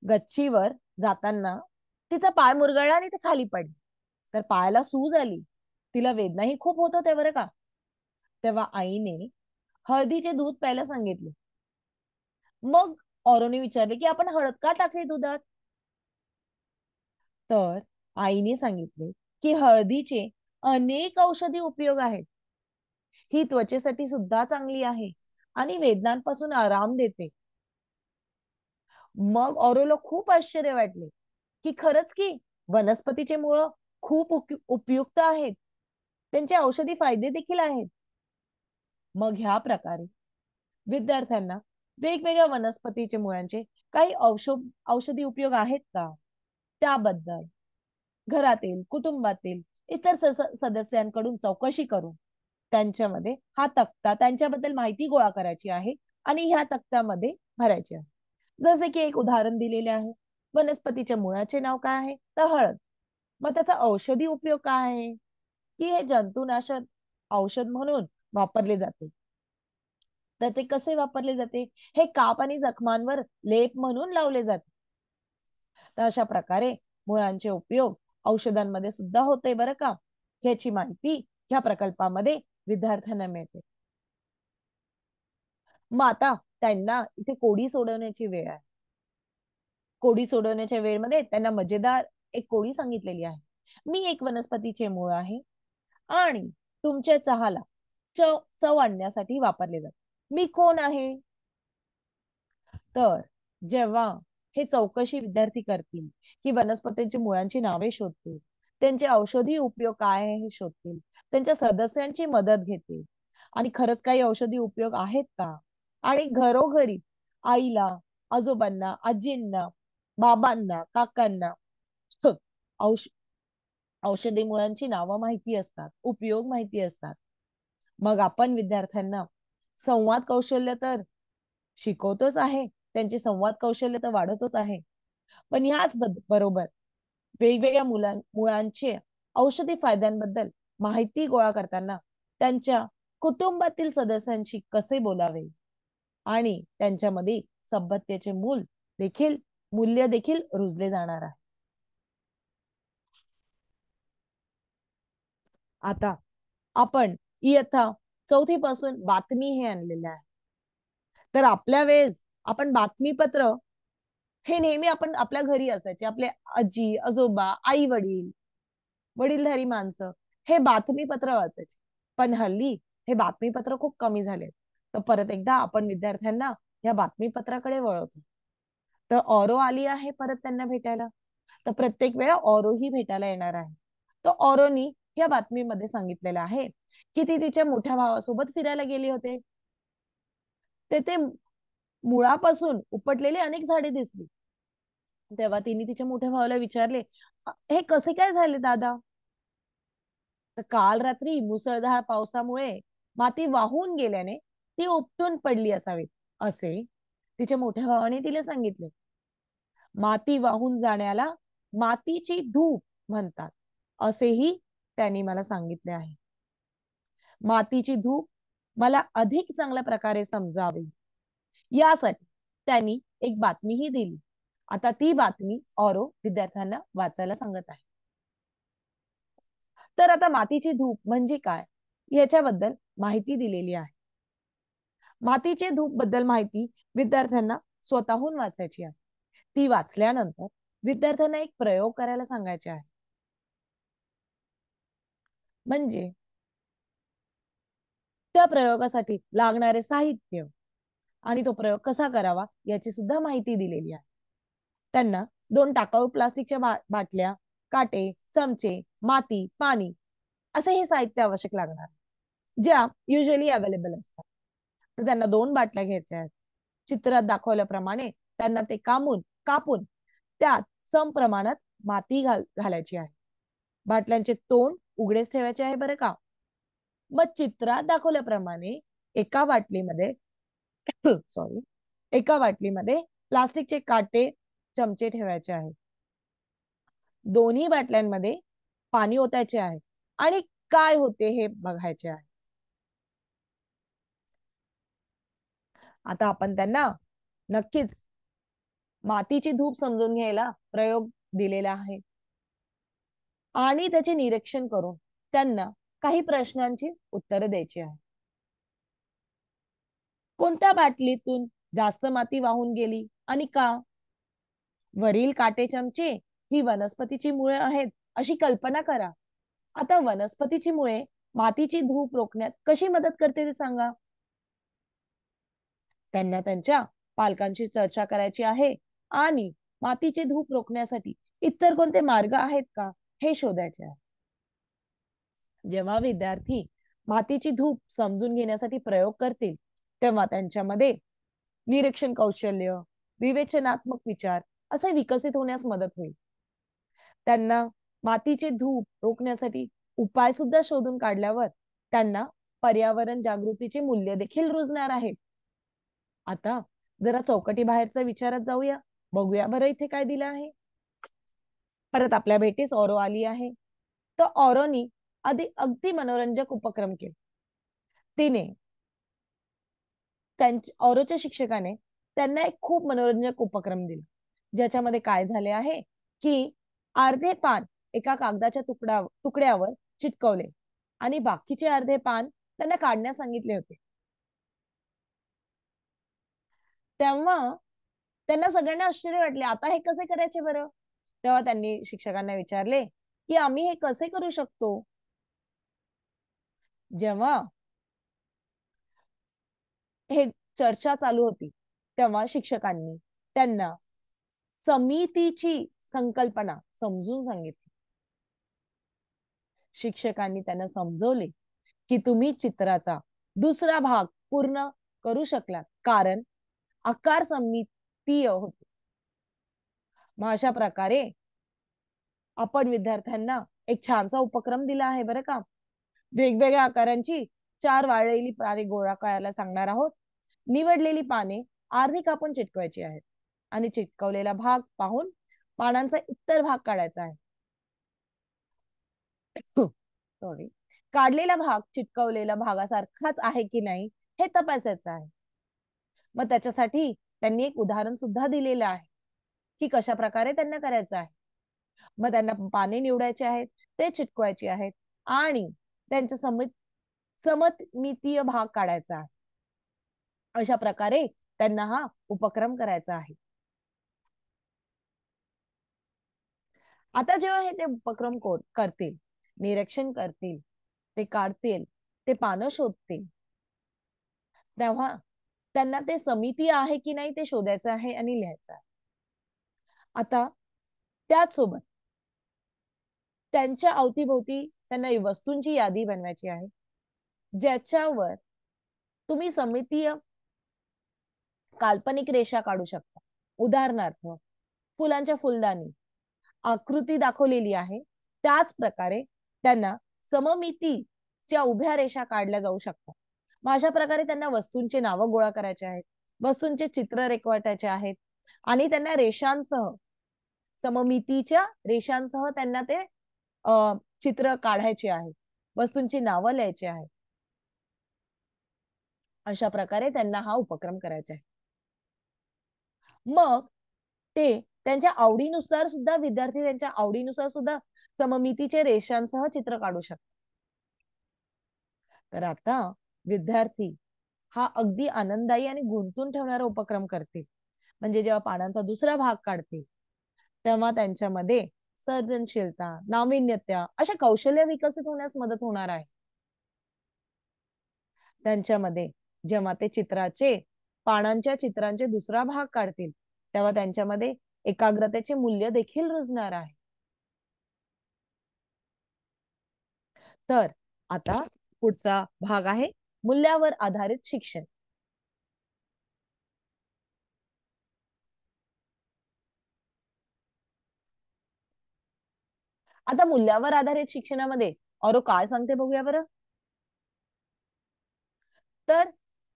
गच्चीवर जाताना तिचा पाय मुरगळला आणि ती खाली पडली. तर पायाला सूज आली. तिला वेदनाही खूप होत होत्या बरं का. तेव्हा आईने हळदीचे दूध प्यायला सांगितले. मग ऑरोने विचारले की आपण हळद का टाकली दुधात. तर आईने सांगितले की हळदीचे अनेक औषधी उपयोग आहेत. ही त्वचेसाठी सुद्धा चांगली आहे आणि वेदनांपासून आराम देते. मग ऑरोला खूप आश्चर्य वाटले की खरंच की वनस्पतीचे मूळ खूप उपयुक्त आहेत. त्यांचे औषधी फायदे देखील आहेत. मग ह्या प्रकारे विद्यार्थ्यांना वेगवेगळ्या वनस्पतीचे मुळांचे काही औषधी उपयोग आहेत का त्याबद्दल घरातील कुटुंबातील इतर सदस्यांकडून चौकशी करून त्यांच्यामध्ये हा तक्ता त्यांच्याबद्दल माहिती गोळा करायची आहे आणि ह्या तक्त्यामध्ये भरायची आहे. जसे की एक उदाहरण दिलेले आहे. वनस्पतीच्या मुळाचे नाव काय आहे तर हळद. मग त्याचा औषधी उपयोग काय आहे की हे जंतुनाशक औषध म्हणून वापरले जाते. तर ते कसे वापरले जाते हे काप आणि जखमांवर लेप म्हणून लावले जाते. तर अशा प्रकारे मुळांचे उपयोग औषधांमध्ये सुद्धा होते बरं का. ह्याची माहिती ह्या प्रकल्पामध्ये विद्यार्थ्यांना मिळते. मग आता त्यांना इथे कोडी सोडवण्याची वेळ आहे. कोडी सोडवण्याच्या वेळेमध्ये त्यांना मजेदार एक कोडी सांगितलेली आहे. मी एक वनस्पतीचे मूळ आहे आणि तुमच्या चहाला चव आणण्यासाठी वापरले जाते. मी कोण आहे. तर जेव्हा हे चौकशी विद्यार्थी करतील की वनस्पतींच्या मुळांची नावे शोधतील, त्यांचे औषधी उपयोग काय आहे हे शोधतील, त्यांच्या सदस्यांची मदत घेतील आणि खरंच काही औषधी उपयोग आहेत का आणि घरोघरी आईला आजोबांना आजींना बाबांना काकांना औष औषधी मुळांची नावं माहिती असतात, उपयोग माहिती असतात. मग आपण विद्यार्थ्यांना संवाद कौशल्य तर शिकवतोच आहे, त्यांचे संवाद कौशल्य तर वाढवतोच आहे. पण याच बरोबर वेगवेगळ्या मुळांचे औषधी फायद्यांबद्दल माहिती गोळा करताना त्यांच्या कुटुंबातील सदस्यांशी कसे बोलावे आणि त्यांच्यामध्ये सभ्यतेचे मूल्य देखील रुजले जाणार आहे. आता आपण इयत्ता 4थी पासून बातमी हे आणलेले आहे. तर आपल्या वेळेस आपण बातमीपत्र हे नेहमी आपण आपल्या घरी असायचे. आपले आजी आजोबा आई वडीलधारी माणसं हे बातमीपत्र वाचायचे. पण हल्ली हे बातमीपत्र खूप कमी झाले. तर परत एकदा आपण विद्यार्थ्यांना या बातमीपत्राकडे वळवतो. तर ऑरो आली आहे परत त्यांना भेटायला. तर प्रत्येक वेळा ऑरो ही भेटायला येणार आहे. तर ऑरोनी या बातमीमध्ये सांगितलेलं आहे की ती तिच्या मोठ्या भावासोबत फिरायला गेली होते. तेथे मुळापासून उपटलेली अनेक झाडे दिसली. तेव्हा तिने तिच्या मोठ्या भावाला विचारले, हे कसे काय झाले दादा. तर काल रात्री मुसळधार पावसामुळे माती वाहून गेल्याने ती उपटून पडली असावी असे तिच्या मोठ्या भावाने तिला सांगितले. माती वाहून जाण्याला मातीची धूप म्हणतात असेही त्यांनी मला सांगितले आहे. मातीची धूप मला अधिक चांगल्या प्रकारे समजावी यासाठी त्यांनी एक बातमीही दिली. आता ती बातमी ऑरो विद्यार्थ्यांना वाचायला सांगत आहे. तर आता मातीची धूप म्हणजे काय याच्याबद्दल माहिती दिलेली आहे. मातीचे धूप बद्दल माहिती विद्यार्थ्यांना स्वतःहून वाचायची आहे. ती वाचल्यानंतर विद्यार्थ्यांना एक प्रयोग करायला सांगायचे आहे. म्हणजे त्या प्रयोगासाठी लागणारे साहित्य आणि तो प्रयोग कसा करावा याची सुद्धा माहिती दिलेली आहे. त्यांना 2 टाकाऊ प्लास्टिकच्या बाटल्या, काटे, चमचे, माती, पाणी असे हे साहित्य आवश्यक लागणार, ज्या युजली अवेलेबल असतात. तर त्यांना 2 बाटल्या घ्यायच्या आहेत. चित्रात दाखवल्याप्रमाणे त्यांना ते कापून त्यात सम प्रमाणात माती घालायची आहे. बाटल्यांचे तोंड उघडेच ठेवायचे आहे बरं का. मग चित्रात दाखवल्याप्रमाणे एका बाटलीमध्ये सॉरी एका बाटलीमध्ये प्लास्टिकचे काटे, चमचे ठेवायचे आहे. दोन्ही बाटल्यांमध्ये पाणी ओतायचे आहे आणि काय होते हे बघायचे आहे. आता आपण त्यांना नक्कीच मातीची धूप समजून घ्यायला प्रयोग दिलेला आहे आणि त्याचे निरीक्षण करून त्यांना काही प्रश्नांची उत्तरं द्यायची आहे. कोणत्या बाटलीतून जास्त माती वाहून गेली आणि का? वरील काटे, चमचे ही वनस्पतीची मुळे आहेत अशी कल्पना करा. आता वनस्पतीची मुळे मातीची धूप रोखण्यात कशी मदत करते ते सांगा. त्यांना त्यांच्या पालकांशी चर्चा करायची आहे आणि मातीची धूप रोखण्यासाठी इतर कोणते मार्ग आहेत का हे शोधायचे आहे. जेव्हा विद्यार्थी मातीची धूप समजून घेण्यासाठी प्रयोग करतील तेव्हा त्यांच्यामध्ये निरीक्षण कौशल्य, विवेचनात्मक विचार असे विकसित होण्यास मदत होईल. त्यांना मातीचे धूप रोखण्यासाठी उपाय सुद्धा शोधून काढल्यावर त्यांना पर्यावरण जागृतीचे मूल्य देखील रुजणार आहेत. आता जरा चौकटी बाहेरचा विचारात जाऊया. बघूया बरं इथे काय दिलं आहे. परत आपल्या भेटीस ऑरो आली आहे. तर ऑरोनी अगदी मनोरंजक उपक्रम केले. तिने ऑरोच्या शिक्षकाने त्यांना एक खूप मनोरंजक उपक्रम दिला, ज्याच्यामध्ये काय झाले आहे की अर्धे पान एका कागदाच्या तुकड्यावर चिटकवले आणि बाकीचे अर्धे पान त्यांना काढण्यास सांगितले होते. तेव्हा त्यांना सगळ्यांना आश्चर्य वाटले, आता हे कसे करायचे बरं. तेव्हा त्यांनी शिक्षकांना विचारले की आम्ही हे कसे करू शकतो. जेव्हा हे चर्चा चालू होती तेव्हा शिक्षकांनी त्यांना समितीची संकल्पना समजून सांगितली. शिक्षकांनी त्यांना समजवले की तुम्ही चित्राचा दुसरा भाग पूर्ण करू शकलात कारण आकार सममितीय होते. मग अशा प्रकारे आपण विद्यार्थ्यांना एक छानसा उपक्रम दिला आहे बरं का. वेगवेगळ्या आकारांची 4 वाळलेली पाने गोळा करायला सांगणार आहोत. निवडलेली पाने अर्धी कापून चिटकवायची आहेत आणि चिटकवलेला भाग पाहून पानांचा इतर भाग काढायचा आहे. सॉरी काढलेला भाग चिटकवलेला भागासारखाच आहे की नाही हे तपासायचं आहे. मग त्याच्यासाठी त्यांनी एक उदाहरण सुद्धा दिलेलं आहे की कशा प्रकारे त्यांना करायचं आहे. मग त्यांना पाने निवडायचे आहेत, ते चिटकवायचे आहेत आणि त्यांच्या सममितीय भाग काढायचा आहे. अशा प्रकारे त्यांना हा उपक्रम करायचा आहे. आता जेव्हा हे ते उपक्रम करतील, निरीक्षण करतील, ते काढतील, ते पानं शोधतील, तेव्हा त्यांना ते समिती आहे की नाही ते शोधायचं आहे आणि लिहायचं आहे. आता त्याचसोबत त्यांच्या अवतीभोवती त्यांना वस्तूंची यादी बनवायची आहे, ज्याच्यावर तुम्ही समितीय काल्पनिक रेषा काढू शकता. उदाहरणार्थ फुलांच्या फुलदाणी आकृती दाखवलेली आहे त्याच प्रकारे त्यांना सममितीच्या उभ्या रेषा काढल्या जाऊ शकतात. मग अशा प्रकारे त्यांना वस्तूंचे नावं गोळा करायचे आहेत, वस्तूंचे चित्र रेखाटायचे आहेत आणि त्यांना रेषांसह सममितीच्या रेषांसह त्यांना ते चित्र काढायचे आहे, वस्तूंची नावं लिहायची आहेत. अशा प्रकारे त्यांना हा उपक्रम करायचा आहे. मग ते त्यांच्या आवडीनुसार सुद्धा विद्यार्थी त्यांच्या आवडीनुसार सुद्धा सममितीचे रेषांसह चित्र काढू शकतात. तर आता विद्यार्थी हा अगदी आनंददायी आणि गुंतून ठेवणारा उपक्रम करतील. म्हणजे जेव्हा पानांचा दुसरा भाग काढतील तेव्हा त्यांच्यामध्ये सर्जनशीलता, नाविन्यता अशा कौशल्य विकसित होण्यास मदत होणार आहे. त्यांच्यामध्ये जेव्हा ते पानांच्या चित्रांचे दुसरा भाग काढतील तेव्हा त्यांच्यामध्ये एकाग्रतेचे मूल्य देखील रुजणार आहे. तर आता पुढचा भाग आहे मूल्यावर आधारित शिक्षण. आता मूल्यावर आधारित शिक्षणामध्ये औरो काय सांगते बघूया बरं. तर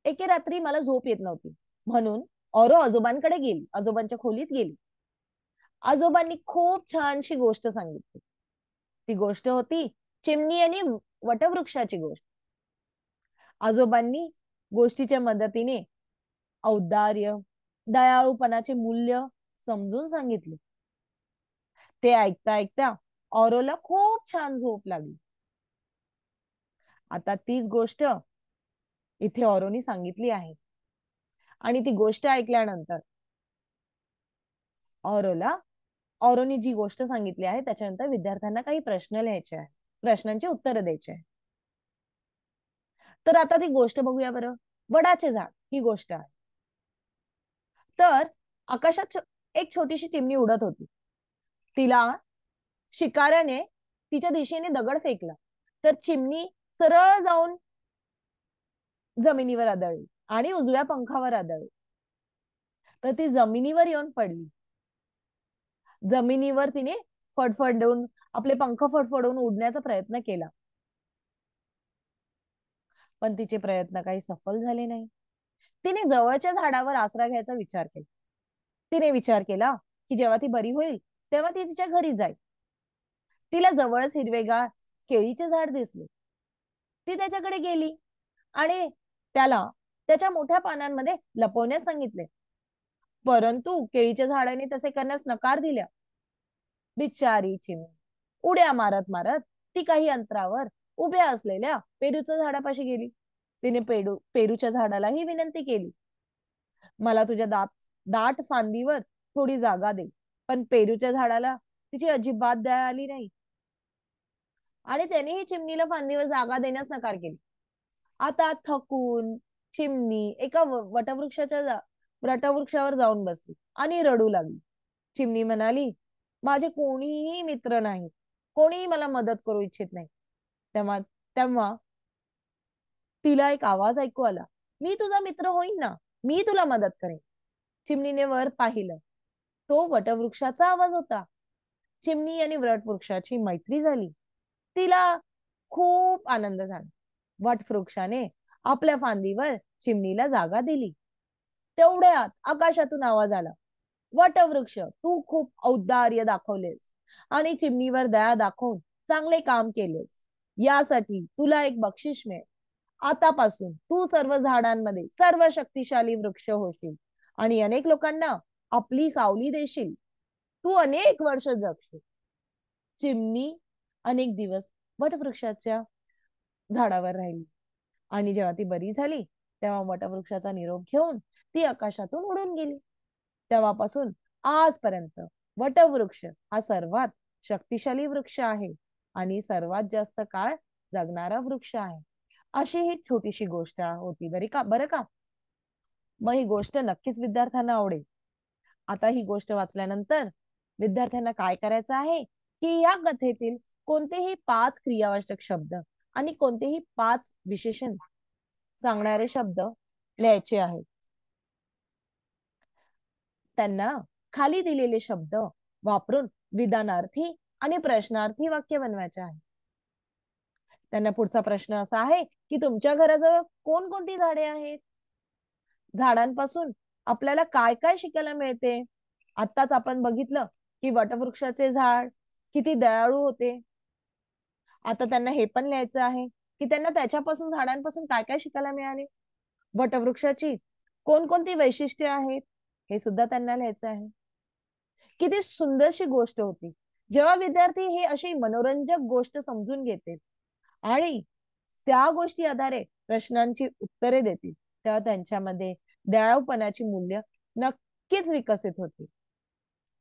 एके रात्री मला झोप येत नव्हती म्हणून औरो आजोबांकडे गेली, आजोबांच्या खोलीत गेली. आजोबांनी खूप छानशी गोष्ट सांगितली. ती गोष्ट होती चिमणी आणि वटवृक्षाची गोष्ट. आजोबांनी गोष्टीच्या मदतीने औदार्य, दयाळूपणाचे मूल्य समजून सांगितले. ते ऐकता ऐकता औरोला खूप छान झोप लागली. आता तीच गोष्ट इथे औरोनी सांगितली आहे आणि ती गोष्ट ऐकल्यानंतर औरोनी जी गोष्ट सांगितली आहे त्याच्यानंतर विद्यार्थ्यांना काही प्रश्न लिहायचे आहे, प्रश्नांची उत्तरं द्यायची आहे. तर आता ती गोष्ट बघूया बरं. वडाचे झाड ही गोष्ट आहे. तर आकाशात एक छोटीशी चिमणी उडत होती. तिला शिकाऱ्याने तिच्या दिशेने दगड फेकला तर चिमणी सरळ जाऊन जमिनीवर आदळली आणि उजव्या पंखावर आदळली. तर ती जमिनीवर येऊन पडली. जमिनीवर तिने फडफडून आपले पंख फडफडून उडण्याचा प्रयत्न केला पण तिचे प्रयत्न काही सफल झाले नाही. तिने जवळच्या झाडावर आसरा घ्यायचा विचार केला. तिने विचार केला की जेव्हा ती बरी होईल तेव्हा ती तिच्या घरी जाईल. तिला जवळच हिरवेगार केळीचे झाड दिसले. ती त्याच्याकडे गेली आणि त्याला त्याच्या मोठ्या पानांमध्ये लपवण्यास सांगितले. परंतु केळीच्या झाडाने तसे करण्यास नकार दिला. बिचारी चिमणी उड्या मारत मारत ती काही अंतरावर उभ्या असलेल्या पेरूच्या झाडापाशी गेली. तिने पेरूच्या झाडाला ही विनंती केली, मला तुझ्या दाट फांदीवर थोडी जागा दे. पण पेरूच्या झाडाला तिची अजिबात दया आली नाही आणि त्यानेही चिमणीला फांदीवर जागा देण्यास नकार केली. आता थकून चिमणी एका वटवृक्षावर जाऊन बसली आणि रडू लागली. चिमणी म्हणाली, माझे कोणीही मित्र नाही, कोणीही मला मदत करू इच्छित नाही. तेव्हा तेव्हा तिला एक आवाज ऐकू आला, मी तुझा मित्र होईन ना, मी तुला मदत करेन. चिमणीने वर पाहिलं. तो वटवृक्षाचा आवाज होता. चिमणी आणि वटवृक्षाची मैत्री झाली. तिला खूप आनंद झाला. वटवृक्षाने आपल्या फांदीवर चिमणीला जागा दिली. तेवढ्यात आकाशातून आवाज आला, वटवृक्ष तू खूप औदार्य दाखवलेस आणि चिमणीवर दया दाखवून चांगले काम केलेस, यासाठी तुला एक बक्षीस मिळेल. आतापासून तू सर्व झाडांमध्ये सर्व शक्तिशाली वृक्ष होशील आणि अनेक लोकांना आपली सावली देशील. तू अनेक वर्ष जगशील. चिमणी अनेक दिवस वटवृक्षाच्या झाडावर राहिली आणि जेव्हा ती बरी झाली तेव्हा वटवृक्षाचा निरोप घेऊन ती आकाशातून उडून गेली. तेव्हापासून आजपर्यंत वटवृक्ष हा सर्वात शक्तिशाली वृक्ष आहे आणि सर्वात जास्त काळ जगणारा वृक्ष आहे. अशी ही छोटीशी गोष्ट होती बरं का. मग ही गोष्ट नक्कीच विद्यार्थ्यांना आवडेल. आता ही गोष्ट वाचल्यानंतर विद्यार्थ्यांना काय करायचं आहे की या कथेतील कोणतेही 5 क्रियावाचक शब्द आणि कोणतेही 5 विशेषण सांगणारे शब्द लिहायचे आहेत. त्यांना खाली दिलेले शब्द वापरून विधानार्थी आणि प्रश्नार्थी वाक्य बनवायचे आहे. त्यांना पुढचा प्रश्न असा आहे की तुमच्या घराजवळ कोणकोणती झाडे आहेत? झाडांपासून आपल्याला काय काय शिकायला मिळते? आत्ताच आपण बघितलं की वटवृक्षाचे झाड किती दयाळू होते. आता त्यांना हे पण लिहायचं आहे की त्यांना त्याच्यापासून झाडांपासून काय काय शिकायला मिळाले. वटवृक्षाची कोणकोणती वैशिष्ट्ये आहेत हे सुद्धा त्यांना लिहायचं आहे. किती सुंदरशी गोष्ट होती. जेव्हा विद्यार्थी हे अशी मनोरंजक गोष्ट समजून घेतील आणि त्या गोष्टी आधारे प्रश्नांची उत्तरे देतील, तेव्हा त्यांच्यामध्ये दयाळूपणाची मूल्य नक्कीच विकसित होतील.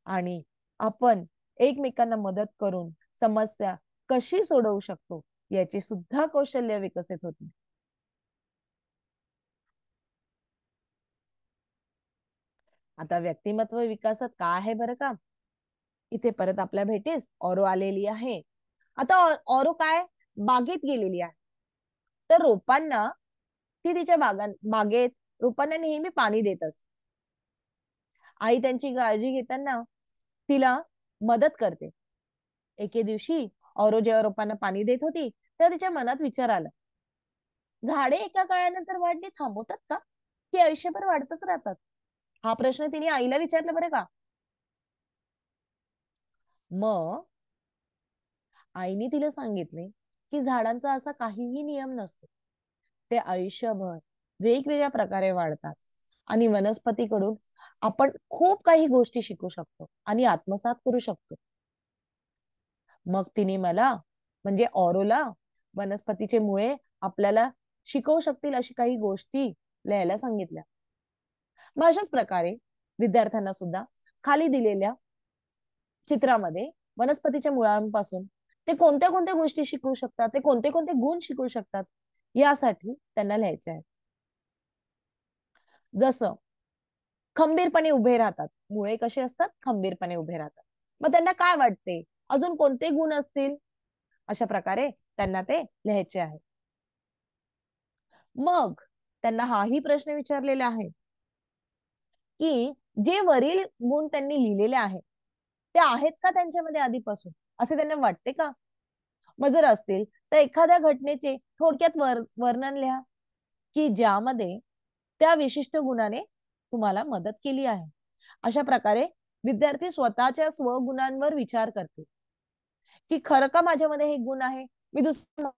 आणि आपण एकमेकांना मदत करून समस्या कशी सोडवू शकतो याची सुद्धा कौशल्य विकसित होती. आता व्यक्तिमत्व विकासात काय आहे बरं का, इथे परत आपल्या भेटीस ऑरो आलेली आहे. आता ऑरो काय बागेत गेलेली आहे. तर रोपांना ती तिच्या बागेत रोपांना नेहमी पाणी देत असते. आई त्यांची काळजी घेताना तिला मदत करते. एके दिवशी ऑरो जेव्हा रोपांना पाणी देत होती तेव्हा तिच्या मनात विचार आला, झाडे एका काळानंतर वाढणे थांबवतात का, की आयुष्यभर वाढतच राहतात? हा प्रश्न तिने आईला विचारला बरं का. मग आईने तिला सांगितले की झाडांचा असा काहीही नियम नसतो. ते आयुष्यभर वेगवेगळ्या प्रकारे वाढतात आणि वनस्पतीकडून आपण खूप काही गोष्टी शिकू शकतो आणि आत्मसात करू शकतो. मग तिने मला म्हणजे ऑरोला वनस्पतीचे मुळे आपल्याला शिकवू शकतील अशी काही गोष्टी लिहायला सांगितल्या. मग अशाच प्रकारे विद्यार्थ्यांना सुद्धा खाली दिलेल्या चित्रामध्ये वनस्पतीच्या मुळांपासून ते कोणत्या कोणत्या गोष्टी शिकू शकतात, ते कोणते कोणते गुण शिकू शकतात यासाठी त्यांना लिहायचे आहे. जसं खंबीरपणे उभे राहतात, मुळे कसे असतात, खंबीरपणे उभे राहतात. मग त्यांना काय वाटते, अजून कोणते गुण असतील, अशा प्रकारे त्यांना ते लिहायचे आहे. मग त्यांना हाही प्रश्न विचारलेला आहे की जे वरील गुण त्यांनी लिहिलेले आहेत ते आहेत का त्यांच्यामध्ये आधीपासून, असे त्यांना वाटते का? मग जर असतील तर एखाद्या घटनेचे थोडक्यात वर्णन लिहा की ज्यामध्ये त्या विशिष्ट गुणाने तुम्हाला मदत केली आहे. अशा प्रकारे विद्यार्थी स्वतःच्या स्वगुणांवर विचार करते की खरं का माझ्यामध्ये हे गुण आहे, मी दुसऱ्या